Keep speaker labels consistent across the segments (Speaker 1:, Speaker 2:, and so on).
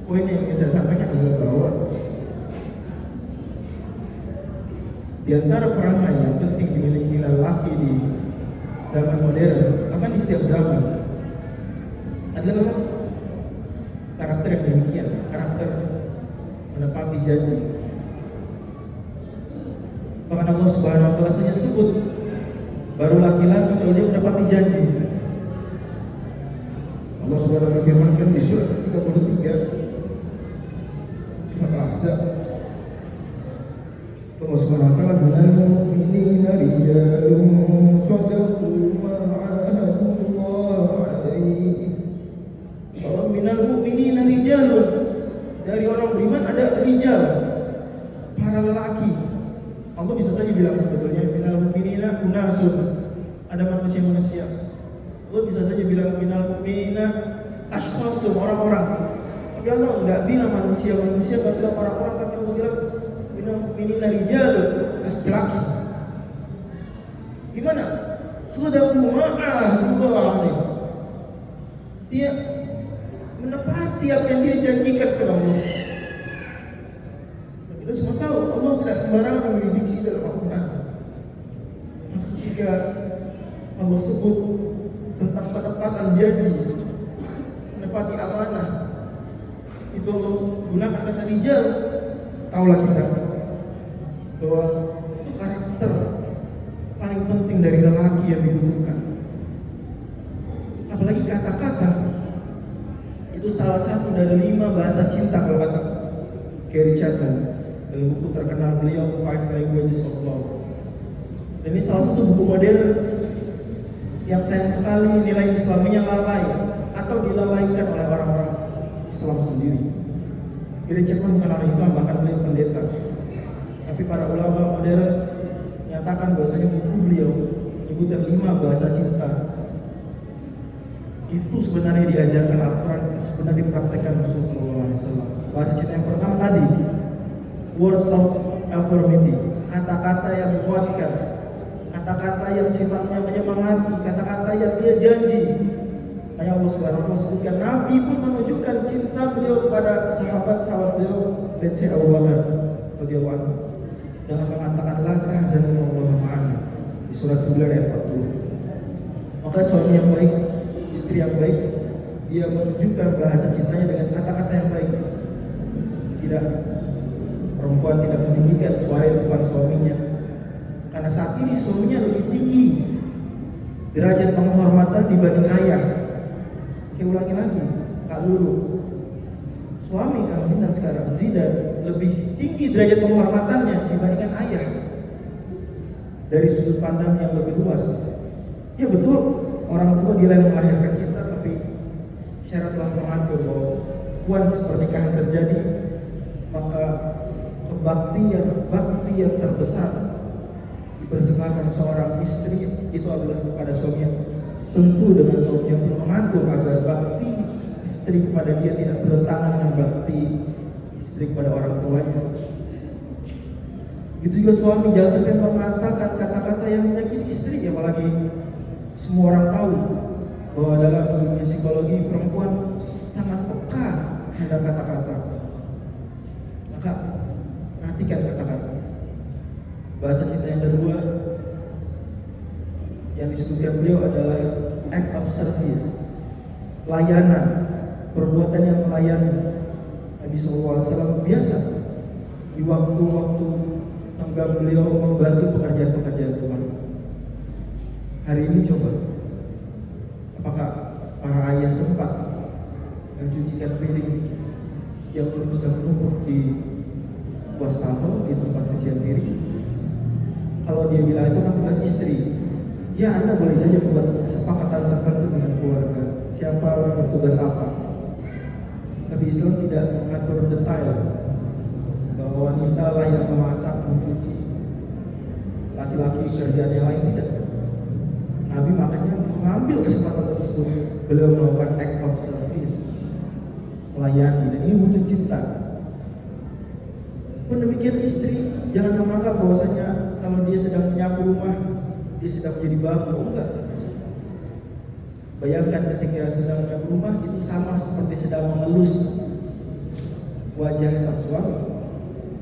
Speaker 1: Poin yang ingin saya sampaikan adalah bahwa di antara perangai yang penting dimiliki lelaki di zaman modern, bahkan di setiap zaman, adalah karakter yang demikian, karakter menepati janji. Bahkan Allah Subhanahu wa Ta'ala saja sebut baru laki-laki kalau dia menepati janji. Allah Subhanahu wa Ta'ala firmankan di surat 33 surat Al-Ahzab, Allah Subhanahu wa Ta'ala, minal mu'minina rijalun sadaqu ma 'ahadullah 'alaihi. Bahwa minal mu'minina rijalun, dari orang beriman ada rijal, para lelaki. Allah bisa saja bilang sebetulnya minal mu'minina unasun, ada manusia-manusia. Allah bisa saja bilang minal mu'minina ashkhasun, orang-orang. Tapi Allah enggak bilang manusia-manusia, kalau bilang orang-orang, tapi Allah bilang minal mu'minina rijalun, laki-laki. Gimana? Sadaqu ma 'ahadullah 'alaihi. Dia menepati apa yang dia janjikan kepada Allah. Kita semua tahu Allah tidak sembarangan memberi diksi dalam Al-Quran. Ketika Allah sebut tentang penepatan janji, menepati amanah, itu Allah gunakan kata rijal. Taulah kita bahwa itu karakter paling penting dari lelaki yang dibutuhkan. Apalagi kata-kata itu salah satu dari 5 bahasa cinta kalau kata Gary Chapman dalam buku terkenal beliau 5 Languages of Love. Dan ini salah satu buku modern yang sayang sekali nilai Islaminya lalai atau dilalaikan oleh orang-orang Islam sendiri. Gary Chapman bukan orang Islam, bahkan beliau pendeta. Tapi para ulama modern menyatakan bahwasanya buku beliau menyebutkan 5 bahasa cinta itu sebenarnya diajarkan Al-Quran, sebenarnya dipraktekkan Rasulullah SAW. Bahasa cinta yang pertama tadi, words of affirmative, kata-kata yang menguatkan, kata-kata yang sifatnya menyemangati, kata-kata yang dia janji. Hanya Allah Subhanahu wa Ta'ala sebutkan, Nabi pun menunjukkan cinta beliau kepada sahabat-sahabat beliau, let's say Abu Bakar radhiyallahu anhu, dengan mengatakan la tahzan wallahu ma'ana di surat 9 ayat 40. Maka suami yang baik, istri yang baik, dia menunjukkan bahasa cintanya dengan kata-kata yang baik. Tidak, perempuan tidak meninggikan suara di depan suaminya, karena saat ini suaminya lebih tinggi derajat penghormatan dibanding ayah. Saya ulangi lagi, Kak Lulu, suami Kang Zidan sekarang, Zidan lebih tinggi derajat penghormatannya dibandingkan ayah dari sudut pandang yang lebih luas. Ya betul, orang tua dia yang melahirkan kita, tapi syarat telah mengatur bahwa once pernikahan terjadi, maka bakti yang terbesar dipersembahkan seorang istri itu adalah kepada suaminya. Tentu dengan suaminya pun mengatur agar bakti istri kepada dia tidak bertentangan dengan bakti istri kepada orang tuanya. Itu juga suami jangan sampai mengatakan kata-kata yang menyakiti istri, apalagi semua orang tahu bahwa dalam dunia psikologi perempuan sangat peka terhadap kata-kata. Maka perhatikan kata-kata. Bahasa cinta yang kedua yang disebutkan beliau adalah act of service, layanan, perbuatan yang melayani. Nabi SAW biasa di waktu-waktu senggang beliau membantu pekerjaan-pekerjaan rumah. Hari ini coba, apakah para ayah sempat mencucikan piring yang belum sudah menumpuk di wastafel, di tempat cucian piring? Kalau dia bilang itu kan tugas istri, ya Anda boleh saja buat kesepakatan tertentu dengan keluarga, siapa bertugas apa. Tapi Islam tidak mengatur detail bahwa wanita lah yang memasak, mencuci, laki-laki kerjaan yang lain, tidak. Nabi makanya mengambil kesempatan tersebut, beliau melakukan act of service, melayani, dan ini wujud cinta. Pun demikian istri, jangan menganggap bahwasanya kalau dia sedang menyapu rumah, dia sedang menjadi babu. Enggak. Bayangkan ketika sedang menyapu rumah, itu sama seperti sedang mengelus wajah sang suami,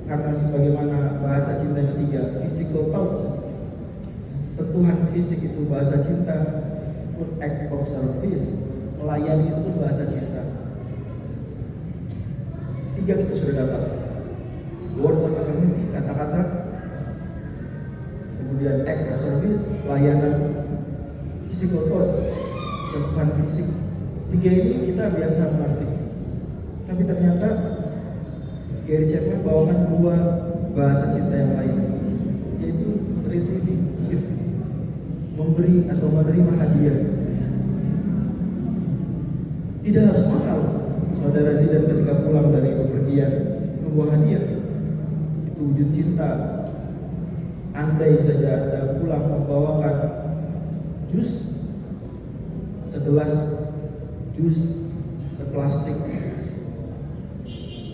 Speaker 1: karena sebagaimana bahasa cinta yang ketiga, physical touch, sentuhan fisik itu bahasa cinta, pun act of service, melayani itu pun bahasa cinta. 3 kita sudah dapat. Word of affirmity, kata-kata, kemudian act of service, layanan, physical touch, sentuhan fisik. 3 ini kita biasa mengerti. Tapi ternyata Gary Chapman bawakan 2 bahasa cinta yang lain, yaitu receiving gift, memberi atau menerima hadiah. Tidak harus mahal. Saudara Zidan ketika pulang dari bepergian membawa hadiah, itu wujud cinta. Andai saja Anda pulang membawakan jus segelas, jus seplastik,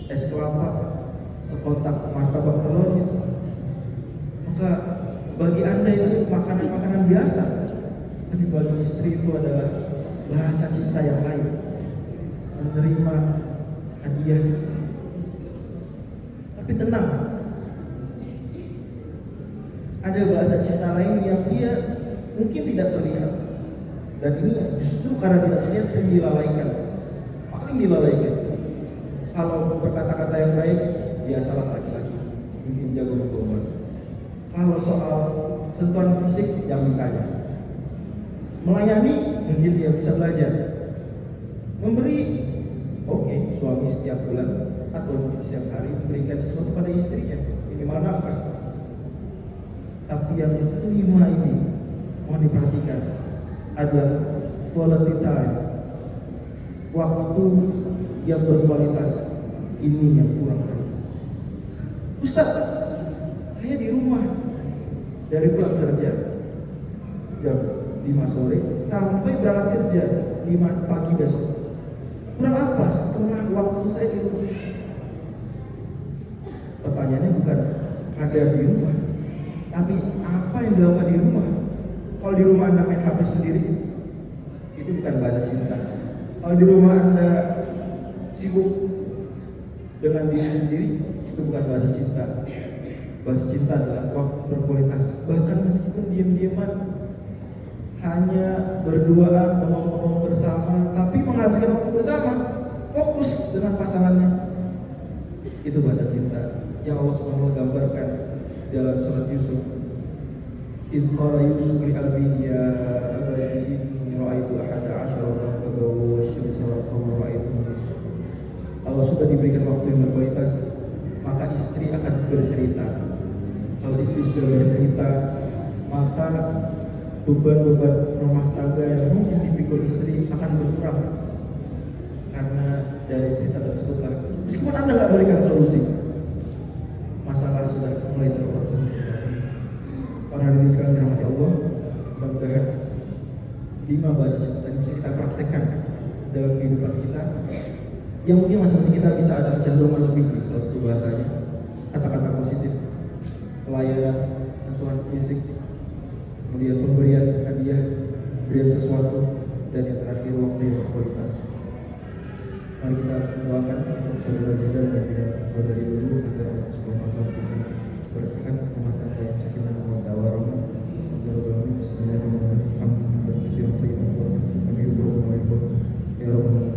Speaker 1: es kelapa, sekotak martabak telur, maka bagi Anda itu makanan-makanan biasa. Tapi bagi istri itu adalah bahasa cinta yang lain, menerima hadiah. Tapi tenang, ada bahasa cinta lain yang dia mungkin tidak terlihat, dan ini justru karena tidak terlihat sering dilalaikan, paling dilalaikan. Kalau berkata-kata yang baik, biasalah laki-laki, mungkin jago berkorban. Kalau soal sentuhan fisik, jangan ditanya. Melayani, mungkin dia bisa belajar. Memberi, oke, suami setiap bulan atau mungkin setiap hari memberikan sesuatu pada istrinya, minimal nafkah. Tapi yang 5 ini mohon diperhatikan, adalah quality time, waktu yang berkualitas. Ini yang kurang. Ustaz, saya di rumah dari pulang kerja jam 5 sore sampai berangkat kerja 5 pagi besok. Kurang apa setengah waktu saya di rumah? Pertanyaannya bukan ada di rumah, tapi apa yang dilakukan di rumah. Kalau di rumah Anda main HP sendiri, itu bukan bahasa cinta. Kalau di rumah Anda sibuk dengan diri sendiri, itu bukan bahasa cinta. Bahasa cinta adalah waktu berkualitas. Bahkan meskipun diam-diaman, hanya berduaan, ngomong-ngomong bersama, tapi menghabiskan waktu bersama, fokus dengan pasangannya, itu bahasa cinta yang Allah SWT gambarkan dalam surat Yusuf. In qala Yusuf li abihi ya abati inni ra'aitu ahada asyara kawkaban wasyamsa wal qamara ra'aituhum li. Kalau sudah diberikan waktu yang berkualitas, maka istri akan bercerita. Kalau istri sudah bercerita, maka beban-beban rumah tangga yang mungkin dipikul istri akan berkurang. Karena dari cerita tersebut, meskipun Anda nggak berikan solusi, masalah sudah mulai terkuat satu persatu. Para hadirin sekalian dirahmati Allah, mudah-mudahan 5 bahasa cinta tadi bisa kita praktekkan dalam kehidupan kita, yang mungkin masing-masing kita bisa ada kecenderungan lebih di salah satu bahasanya. Kata-kata positif, pelayanan, sentuhan fisik, kemudian pemberian hadiah, berian sesuatu, dan yang terakhir waktu yang berkualitas. Mari kita doakan untuk saudara Zidan dan juga saudari dulu agar Allah Subhanahu wa taala berkahan rumah tangga yang sakinah mawaddah warahmah. Bismillahirrahmanirrahim. Ya Rabbal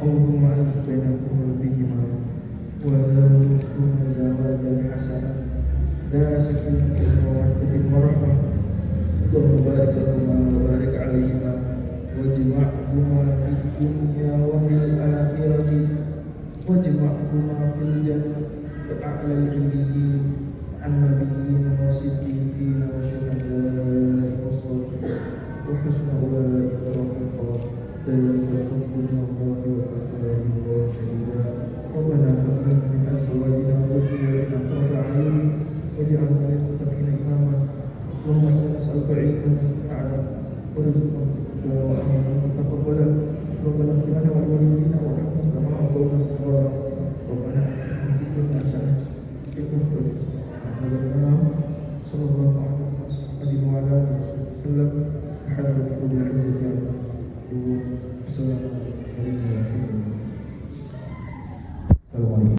Speaker 1: Allahumma alif baina qulubihima wa yarzuqhuma zawajan hasanah da sakinatan wa mawaddatin wa rahmah. Allahumma barik lahuma wa barik alaihima wajma'huma fid dunya wa fil akhirati wajma'huma fil jannati a'la al-'iliyyin an-nabiyyin wa siddiqin wa syuhada'i wa shalihin wa husna ulaika rafiqa. ذلك الفضل من الله وكفى بالله شهيدا. ربنا هب لنا من ازواجنا وذرياتنا قرة اعين واجعلنا للمتقين اماما. اللهم انا نسالك علما نافعا ورزقا وعملا متقبلا. ربنا اغفر لنا ولوالدينا وارحمهم كما ربونا صغارا. ربنا اتنا في الدنيا حسنه وفي الاخره حسنه وقنا عذاب النار. صلى الله عليه وسلم وعلى اله وصحبه وسلم. سبحان ربك رب العزه